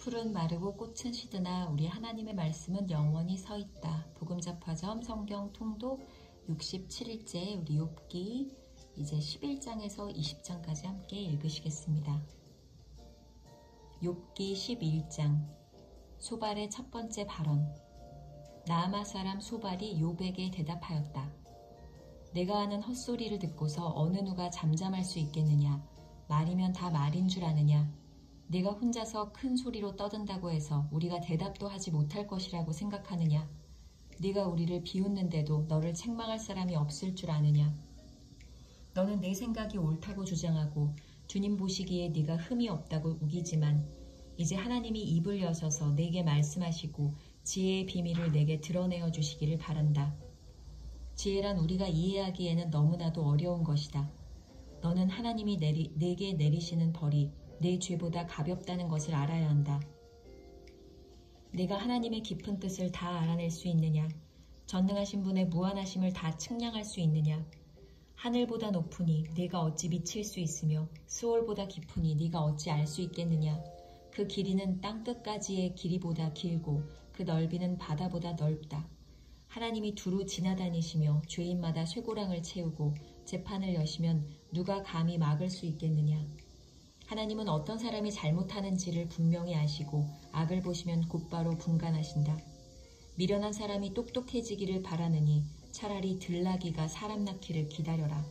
풀은 마르고 꽃은 시드나 우리 하나님의 말씀은 영원히 서 있다. 복음잡화점 성경 통독 67일째 우리 욥기 이제 11장에서 20장까지 함께 읽으시겠습니다. 욥기 11장 소발의 첫 번째 발언. 나아마 사람 소발이 욥에게 대답하였다. 내가 하는 헛소리를 듣고서 어느 누가 잠잠할 수 있겠느냐. 말이면 다 말인 줄 아느냐. 네가 혼자서 큰 소리로 떠든다고 해서 우리가 대답도 하지 못할 것이라고 생각하느냐. 네가 우리를 비웃는데도 너를 책망할 사람이 없을 줄 아느냐. 너는 내 생각이 옳다고 주장하고 주님 보시기에 네가 흠이 없다고 우기지만 이제 하나님이 입을 여셔서 내게 말씀하시고 지혜의 비밀을 내게 드러내어 주시기를 바란다. 지혜란 우리가 이해하기에는 너무나도 어려운 것이다. 너는 하나님이 내게 내리시는 벌이 내 죄보다 가볍다는 것을 알아야 한다. 내가 하나님의 깊은 뜻을 다 알아낼 수 있느냐? 전능하신 분의 무한하심을 다 측량할 수 있느냐? 하늘보다 높으니 네가 어찌 미칠 수 있으며 수월보다 깊으니 네가 어찌 알 수 있겠느냐? 그 길이는 땅끝까지의 길이보다 길고 그 넓이는 바다보다 넓다. 하나님이 두루 지나다니시며 죄인마다 쇠고랑을 채우고 재판을 여시면 누가 감히 막을 수 있겠느냐? 하나님은 어떤 사람이 잘못하는지를 분명히 아시고 악을 보시면 곧바로 분간하신다. 미련한 사람이 똑똑해지기를 바라느니 차라리 들나귀가 사람 낳기를 기다려라.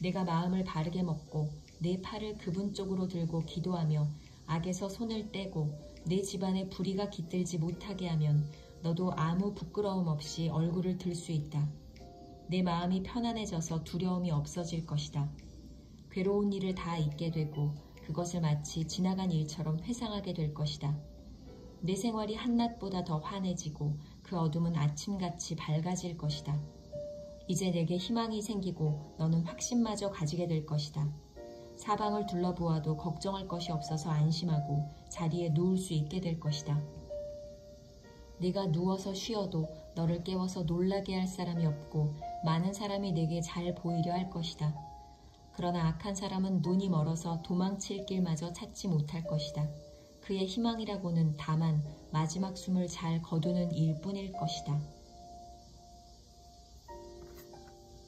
내가 마음을 바르게 먹고 내 팔을 그분 쪽으로 들고 기도하며 악에서 손을 떼고 내 집안에 불의가 깃들지 못하게 하면 너도 아무 부끄러움 없이 얼굴을 들 수 있다. 내 마음이 편안해져서 두려움이 없어질 것이다. 괴로운 일을 다 잊게 되고 그것을 마치 지나간 일처럼 회상하게 될 것이다. 내 생활이 한낮보다 더 환해지고 그 어둠은 아침같이 밝아질 것이다. 이제 내게 희망이 생기고 너는 확신마저 가지게 될 것이다. 사방을 둘러보아도 걱정할 것이 없어서 안심하고 자리에 누울 수 있게 될 것이다. 네가 누워서 쉬어도 너를 깨워서 놀라게 할 사람이 없고 많은 사람이 내게 잘 보이려 할 것이다. 그러나 악한 사람은 눈이 멀어서 도망칠 길마저 찾지 못할 것이다. 그의 희망이라고는 다만 마지막 숨을 잘 거두는 일뿐일 것이다.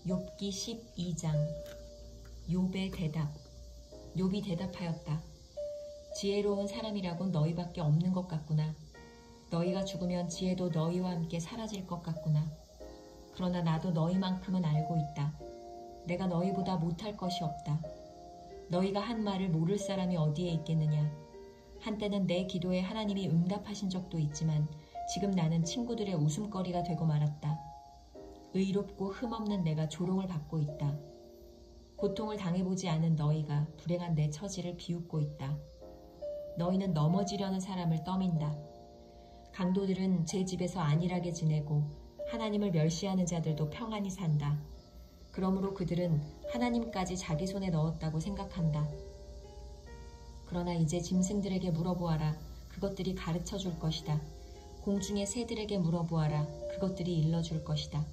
욥기 12장 욥의 대답. 욥이 대답하였다. 지혜로운 사람이라곤 너희밖에 없는 것 같구나. 너희가 죽으면 지혜도 너희와 함께 사라질 것 같구나. 그러나 나도 너희만큼은 알고 있다. 내가 너희보다 못할 것이 없다. 너희가 한 말을 모를 사람이 어디에 있겠느냐. 한때는 내 기도에 하나님이 응답하신 적도 있지만 지금 나는 친구들의 웃음거리가 되고 말았다. 의롭고 흠없는 내가 조롱을 받고 있다. 고통을 당해보지 않은 너희가 불행한 내 처지를 비웃고 있다. 너희는 넘어지려는 사람을 떠민다. 강도들은 제 집에서 안일하게 지내고 하나님을 멸시하는 자들도 평안히 산다. 그러므로 그들은 하나님까지 자기 손에 넣었다고 생각한다. 그러나 이제 짐승들에게 물어보아라. 그것들이 가르쳐 줄 것이다. 공중의 새들에게 물어보아라. 그것들이 일러줄 것이다.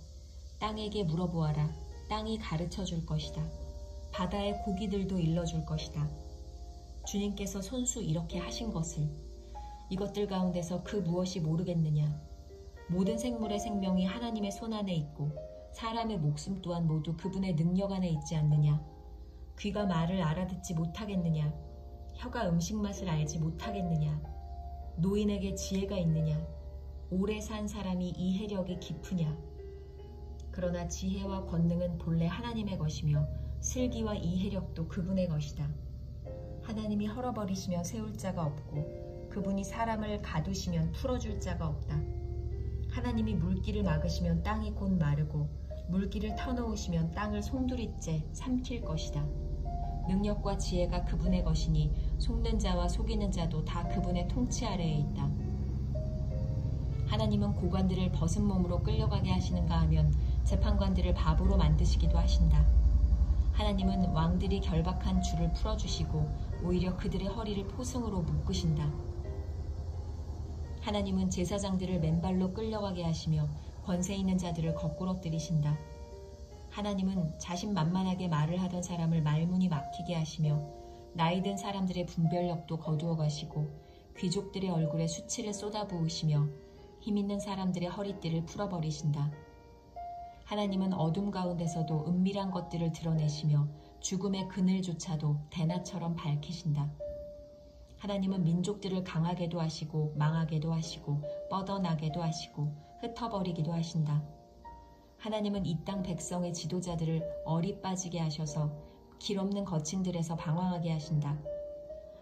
땅에게 물어보아라. 땅이 가르쳐 줄 것이다. 바다의 고기들도 일러줄 것이다. 주님께서 손수 이렇게 하신 것을 이것들 가운데서 그 무엇이 모르겠느냐. 모든 생물의 생명이 하나님의 손 안에 있고 사람의 목숨 또한 모두 그분의 능력 안에 있지 않느냐. 귀가 말을 알아듣지 못하겠느냐. 혀가 음식 맛을 알지 못하겠느냐. 노인에게 지혜가 있느냐. 오래 산 사람이 이해력이 깊으냐. 그러나 지혜와 권능은 본래 하나님의 것이며 슬기와 이해력도 그분의 것이다. 하나님이 헐어버리시며 세울 자가 없고 그분이 사람을 가두시면 풀어줄 자가 없다. 하나님이 물길을 막으시면 땅이 곧 마르고 물길을 터놓으시면 땅을 송두리째 삼킬 것이다. 능력과 지혜가 그분의 것이니 속는 자와 속이는 자도 다 그분의 통치 아래에 있다. 하나님은 고관들을 벗은 몸으로 끌려가게 하시는가 하면 재판관들을 바보로 만드시기도 하신다. 하나님은 왕들이 결박한 줄을 풀어주시고 오히려 그들의 허리를 포승으로 묶으신다. 하나님은 제사장들을 맨발로 끌려가게 하시며 권세 있는 자들을 거꾸로 들이신다. 하나님은 자신만만하게 말을 하던 사람을 말문이 막히게 하시며 나이든 사람들의 분별력도 거두어 가시고 귀족들의 얼굴에 수치를 쏟아부으시며 힘있는 사람들의 허리띠를 풀어버리신다. 하나님은 어둠 가운데서도 은밀한 것들을 드러내시며 죽음의 그늘조차도 대낮처럼 밝히신다. 하나님은 민족들을 강하게도 하시고 망하게도 하시고 뻗어나게도 하시고 흩어버리기도 하신다. 하나님은 이 땅 백성의 지도자들을 얼이 빠지게 하셔서 길없는 거친들에서 방황하게 하신다.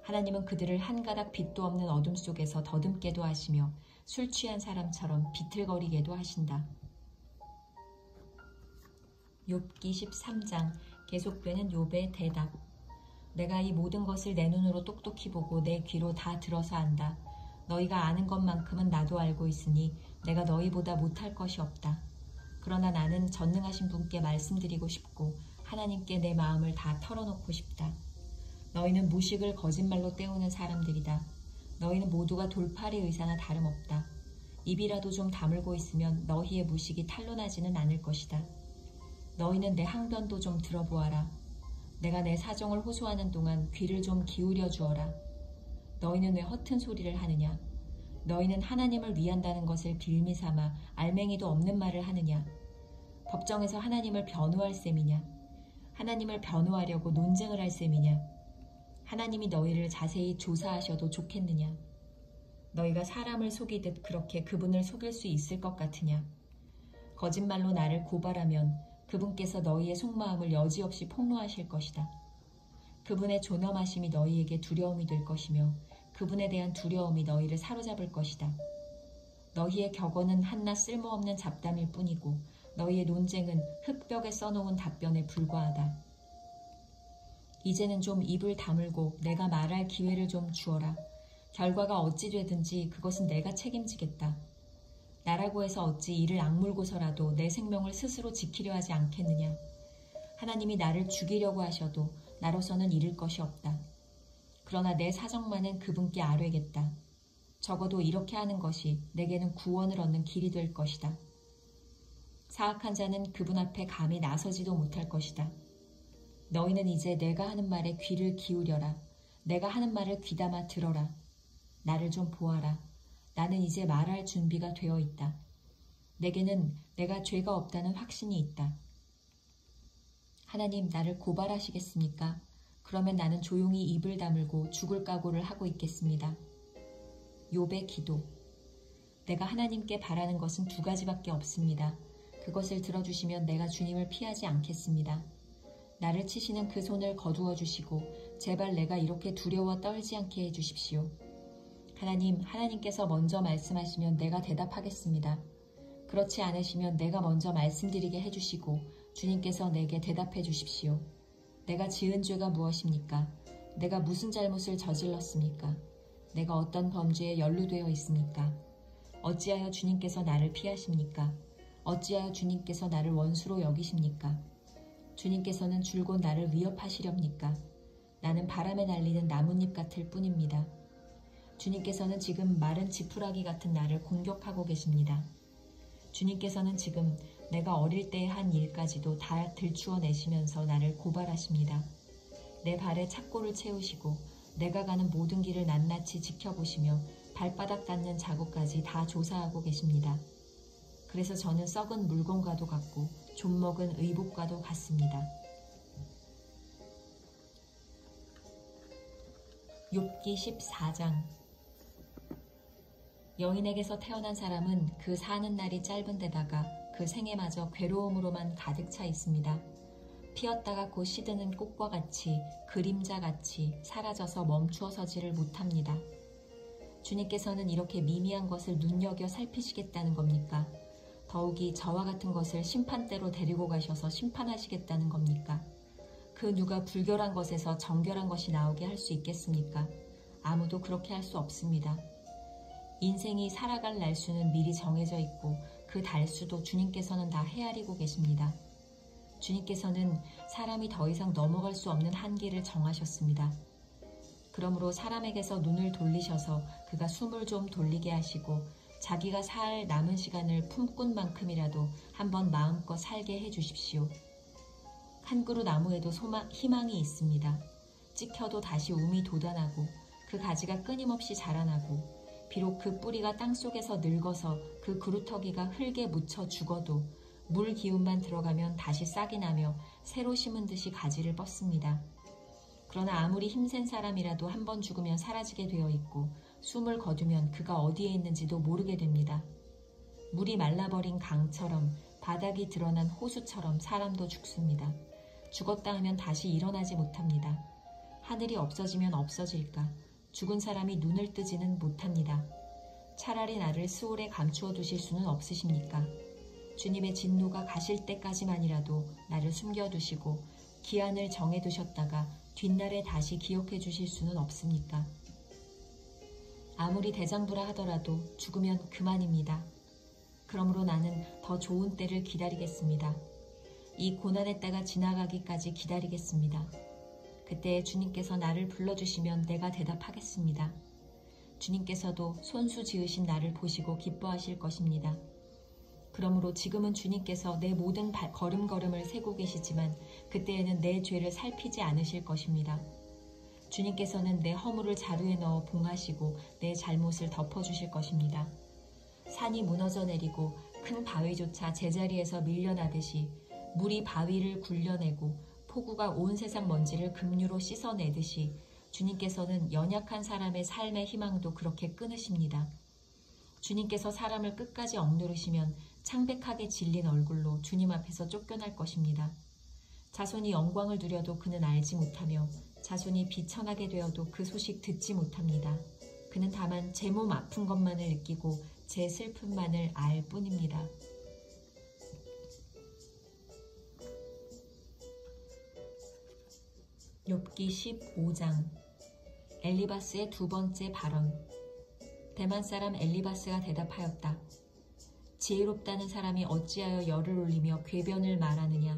하나님은 그들을 한 가닥 빛도 없는 어둠 속에서 더듬게도 하시며 술 취한 사람처럼 비틀거리게도 하신다. 욥기 13장 계속되는 욥의 대답. 내가 이 모든 것을 내 눈으로 똑똑히 보고 내 귀로 다 들어서 안다. 너희가 아는 것만큼은 나도 알고 있으니 내가 너희보다 못할 것이 없다. 그러나 나는 전능하신 분께 말씀드리고 싶고 하나님께 내 마음을 다 털어놓고 싶다. 너희는 무식을 거짓말로 때우는 사람들이다. 너희는 모두가 돌팔이 의사나 다름없다. 입이라도 좀 다물고 있으면 너희의 무식이 탄로나지는 않을 것이다. 너희는 내 항변도 좀 들어보아라. 내가 내 사정을 호소하는 동안 귀를 좀 기울여 주어라. 너희는 왜 허튼 소리를 하느냐? 너희는 하나님을 위한다는 것을 빌미 삼아 알맹이도 없는 말을 하느냐? 법정에서 하나님을 변호할 셈이냐? 하나님을 변호하려고 논쟁을 할 셈이냐? 하나님이 너희를 자세히 조사하셔도 좋겠느냐? 너희가 사람을 속이듯 그렇게 그분을 속일 수 있을 것 같으냐? 거짓말로 나를 고발하면 그분께서 너희의 속마음을 여지없이 폭로하실 것이다. 그분의 존엄하심이 너희에게 두려움이 될 것이며 그분에 대한 두려움이 너희를 사로잡을 것이다. 너희의 격언은 한낱 쓸모없는 잡담일 뿐이고 너희의 논쟁은 흙벽에 써놓은 답변에 불과하다. 이제는 좀 입을 다물고 내가 말할 기회를 좀 주어라. 결과가 어찌 되든지 그것은 내가 책임지겠다. 나라고 해서 어찌 이를 악물고서라도 내 생명을 스스로 지키려 하지 않겠느냐. 하나님이 나를 죽이려고 하셔도 나로서는 잃을 것이 없다. 그러나 내 사정만은 그분께 아뢰겠다. 적어도 이렇게 하는 것이 내게는 구원을 얻는 길이 될 것이다. 사악한 자는 그분 앞에 감히 나서지도 못할 것이다. 너희는 이제 내가 하는 말에 귀를 기울여라. 내가 하는 말을 귀담아 들어라. 나를 좀 보아라. 나는 이제 말할 준비가 되어 있다. 내게는 내가 죄가 없다는 확신이 있다. 하나님, 나를 고발하시겠습니까? 그러면 나는 조용히 입을 다물고 죽을 각오를 하고 있겠습니다. 욥의 기도. 내가 하나님께 바라는 것은 두 가지밖에 없습니다. 그것을 들어주시면 내가 주님을 피하지 않겠습니다. 나를 치시는 그 손을 거두어 주시고 제발 내가 이렇게 두려워 떨지 않게 해주십시오. 하나님께서 먼저 말씀하시면 내가 대답하겠습니다. 그렇지 않으시면 내가 먼저 말씀드리게 해주시고 주님께서 내게 대답해 주십시오. 내가 지은 죄가 무엇입니까? 내가 무슨 잘못을 저질렀습니까? 내가 어떤 범죄에 연루되어 있습니까? 어찌하여 주님께서 나를 피하십니까? 어찌하여 주님께서 나를 원수로 여기십니까? 주님께서는 줄곧 나를 위협하시렵니까? 나는 바람에 날리는 나뭇잎 같을 뿐입니다. 주님께서는 지금 마른 지푸라기 같은 나를 공격하고 계십니다. 주님께서는 지금 내가 어릴 때 한 일까지도 다 들추어내시면서 나를 고발하십니다. 내 발에 착고를 채우시고 내가 가는 모든 길을 낱낱이 지켜보시며 발바닥 닿는 자국까지 다 조사하고 계십니다. 그래서 저는 썩은 물건과도 같고 좀먹은 의복과도 같습니다. 욥기 14장. 여인에게서 태어난 사람은 그 사는 날이 짧은 데다가 그 생애마저 괴로움으로만 가득 차 있습니다. 피었다가 곧 시드는 꽃과 같이 그림자같이 사라져서 멈추어 서지를 못합니다. 주님께서는 이렇게 미미한 것을 눈여겨 살피시겠다는 겁니까? 더욱이 저와 같은 것을 심판대로 데리고 가셔서 심판하시겠다는 겁니까? 그 누가 불결한 것에서 정결한 것이 나오게 할 수 있겠습니까? 아무도 그렇게 할 수 없습니다. 인생이 살아갈 날수는 미리 정해져 있고 그 달수도 주님께서는 다 헤아리고 계십니다. 주님께서는 사람이 더 이상 넘어갈 수 없는 한계를 정하셨습니다. 그러므로 사람에게서 눈을 돌리셔서 그가 숨을 좀 돌리게 하시고 자기가 살 남은 시간을 품꾼만큼이라도 한번 마음껏 살게 해주십시오. 한 그루 나무에도 희망이 있습니다. 찍혀도 다시 움이 돋아나고 그 가지가 끊임없이 자라나고 비록 그 뿌리가 땅속에서 늙어서 그 그루터기가 흙에 묻혀 죽어도 물 기운만 들어가면 다시 싹이 나며 새로 심은 듯이 가지를 뻗습니다. 그러나 아무리 힘센 사람이라도 한 번 죽으면 사라지게 되어 있고 숨을 거두면 그가 어디에 있는지도 모르게 됩니다. 물이 말라버린 강처럼 바닥이 드러난 호수처럼 사람도 죽습니다. 죽었다 하면 다시 일어나지 못합니다. 하늘이 없어지면 없어질까? 죽은 사람이 눈을 뜨지는 못합니다. 차라리 나를 스올에 감추어 두실 수는 없으십니까? 주님의 진노가 가실 때까지만이라도 나를 숨겨두시고 기한을 정해두셨다가 뒷날에 다시 기억해 주실 수는 없습니까? 아무리 대장부라 하더라도 죽으면 그만입니다. 그러므로 나는 더 좋은 때를 기다리겠습니다. 이 고난의 때가 지나가기까지 기다리겠습니다. 그때 주님께서 나를 불러주시면 내가 대답하겠습니다. 주님께서도 손수 지으신 나를 보시고 기뻐하실 것입니다. 그러므로 지금은 주님께서 내 모든 걸음걸음을 세고 계시지만 그때에는 내 죄를 살피지 않으실 것입니다. 주님께서는 내 허물을 자루에 넣어 봉하시고 내 잘못을 덮어주실 것입니다. 산이 무너져 내리고 큰 바위조차 제자리에서 밀려나듯이 물이 바위를 굴려내고 폭우가 온 세상 먼지를 급류로 씻어내듯이 주님께서는 연약한 사람의 삶의 희망도 그렇게 끊으십니다. 주님께서 사람을 끝까지 억누르시면 창백하게 질린 얼굴로 주님 앞에서 쫓겨날 것입니다. 자손이 영광을 누려도 그는 알지 못하며 자손이 비천하게 되어도 그 소식 듣지 못합니다. 그는 다만 제 몸 아픈 것만을 느끼고 제 슬픔만을 알 뿐입니다. 욥기 15장 엘리바스의 두 번째 발언. 대만 사람 엘리바스가 대답하였다. 지혜롭다는 사람이 어찌하여 열을 올리며 궤변을 말하느냐.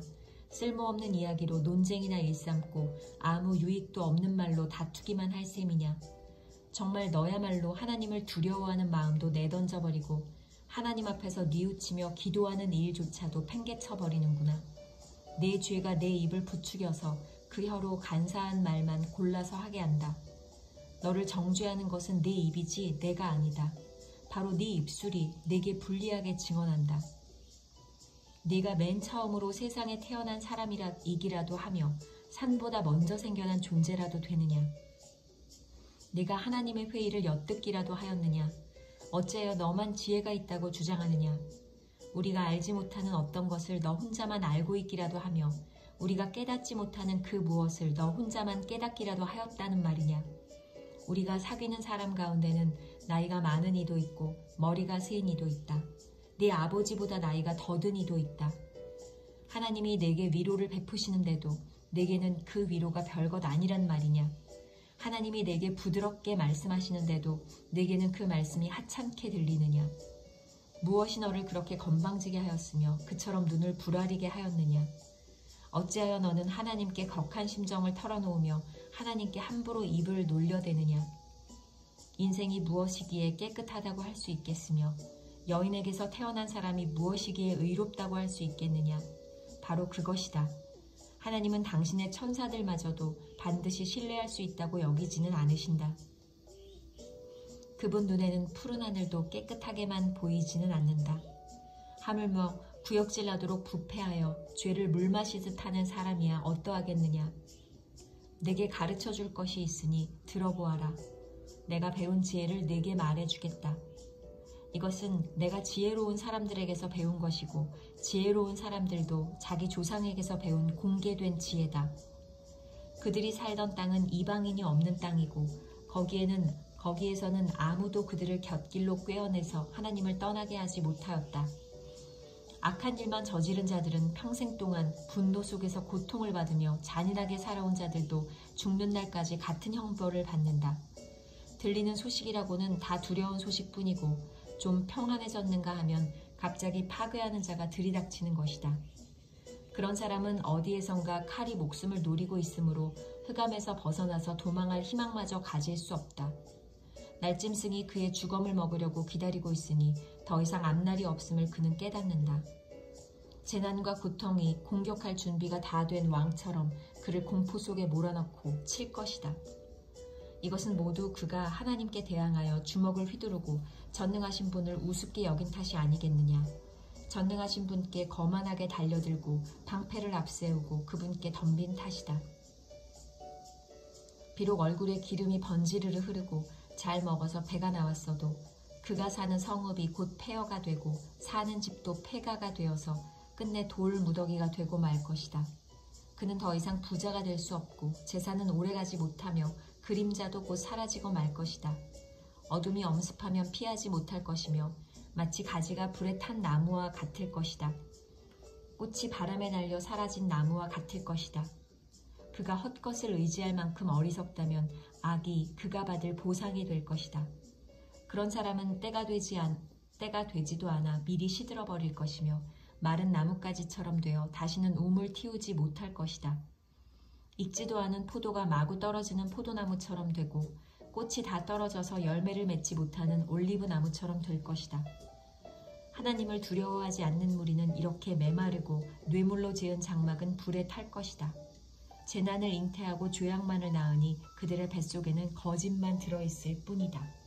쓸모없는 이야기로 논쟁이나 일삼고 아무 유익도 없는 말로 다투기만 할 셈이냐. 정말 너야말로 하나님을 두려워하는 마음도 내던져버리고 하나님 앞에서 뉘우치며 기도하는 일조차도 팽개쳐버리는구나. 내 죄가 내 입을 부추겨서 그 혀로 간사한 말만 골라서 하게 한다. 너를 정죄하는 것은 내 입이지 내가 아니다. 바로 네 입술이 내게 불리하게 증언한다. 네가 맨 처음으로 세상에 태어난 사람이기라도 하며 산보다 먼저 생겨난 존재라도 되느냐. 네가 하나님의 회의를 엿듣기라도 하였느냐. 어찌하여 너만 지혜가 있다고 주장하느냐. 우리가 알지 못하는 어떤 것을 너 혼자만 알고 있기라도 하며 우리가 깨닫지 못하는 그 무엇을 너 혼자만 깨닫기라도 하였다는 말이냐. 우리가 사귀는 사람 가운데는 나이가 많은 이도 있고 머리가 세인 이도 있다. 네 아버지보다 나이가 더든 이도 있다. 하나님이 내게 위로를 베푸시는데도 내게는 그 위로가 별것 아니란 말이냐. 하나님이 내게 부드럽게 말씀하시는데도 내게는 그 말씀이 하찮게 들리느냐. 무엇이 너를 그렇게 건방지게 하였으며 그처럼 눈을 부라리게 하였느냐. 어찌하여 너는 하나님께 격한 심정을 털어놓으며 하나님께 함부로 입을 놀려대느냐. 인생이 무엇이기에 깨끗하다고 할 수 있겠으며 여인에게서 태어난 사람이 무엇이기에 의롭다고 할 수 있겠느냐. 바로 그것이다. 하나님은 당신의 천사들마저도 반드시 신뢰할 수 있다고 여기지는 않으신다. 그분 눈에는 푸른 하늘도 깨끗하게만 보이지는 않는다. 하물며 구역질나도록 부패하여 죄를 물마시듯 하는 사람이야 어떠하겠느냐. 내게 가르쳐줄 것이 있으니 들어보아라. 내가 배운 지혜를 네게 말해주겠다. 이것은 내가 지혜로운 사람들에게서 배운 것이고 지혜로운 사람들도 자기 조상에게서 배운 공개된 지혜다. 그들이 살던 땅은 이방인이 없는 땅이고 거기에서는 아무도 그들을 곁길로 꿰어내서 하나님을 떠나게 하지 못하였다. 악한 일만 저지른 자들은 평생 동안 분노 속에서 고통을 받으며 잔인하게 살아온 자들도 죽는 날까지 같은 형벌을 받는다. 들리는 소식이라고는 다 두려운 소식뿐이고 좀 평안해졌는가 하면 갑자기 파괴하는 자가 들이닥치는 것이다. 그런 사람은 어디에선가 칼이 목숨을 노리고 있으므로 흑암에서 벗어나서 도망할 희망마저 가질 수 없다. 날짐승이 그의 주검을 먹으려고 기다리고 있으니 더 이상 앞날이 없음을 그는 깨닫는다. 재난과 고통이 공격할 준비가 다 된 왕처럼 그를 공포 속에 몰아넣고 칠 것이다. 이것은 모두 그가 하나님께 대항하여 주먹을 휘두르고 전능하신 분을 우습게 여긴 탓이 아니겠느냐. 전능하신 분께 거만하게 달려들고 방패를 앞세우고 그분께 덤빈 탓이다. 비록 얼굴에 기름이 번지르르 흐르고 잘 먹어서 배가 나왔어도 그가 사는 성읍이 곧 폐허가 되고 사는 집도 폐가가 되어서 끝내 돌 무더기가 되고 말 것이다. 그는 더 이상 부자가 될 수 없고 재산은 오래가지 못하며 그림자도 곧 사라지고 말 것이다. 어둠이 엄습하면 피하지 못할 것이며 마치 가지가 불에 탄 나무와 같을 것이다. 꽃이 바람에 날려 사라진 나무와 같을 것이다. 그가 헛것을 의지할 만큼 어리석다면 악이 그가 받을 보상이 될 것이다. 그런 사람은 때가 되지도 않아 미리 시들어버릴 것이며 마른 나뭇가지처럼 되어 다시는 우물 틔우지 못할 것이다. 익지도 않은 포도가 마구 떨어지는 포도나무처럼 되고 꽃이 다 떨어져서 열매를 맺지 못하는 올리브 나무처럼 될 것이다. 하나님을 두려워하지 않는 무리는 이렇게 메마르고 뇌물로 지은 장막은 불에 탈 것이다. 재난을 잉태하고 죄악만을 낳으니 그들의 뱃속에는 거짓만 들어있을 뿐이다.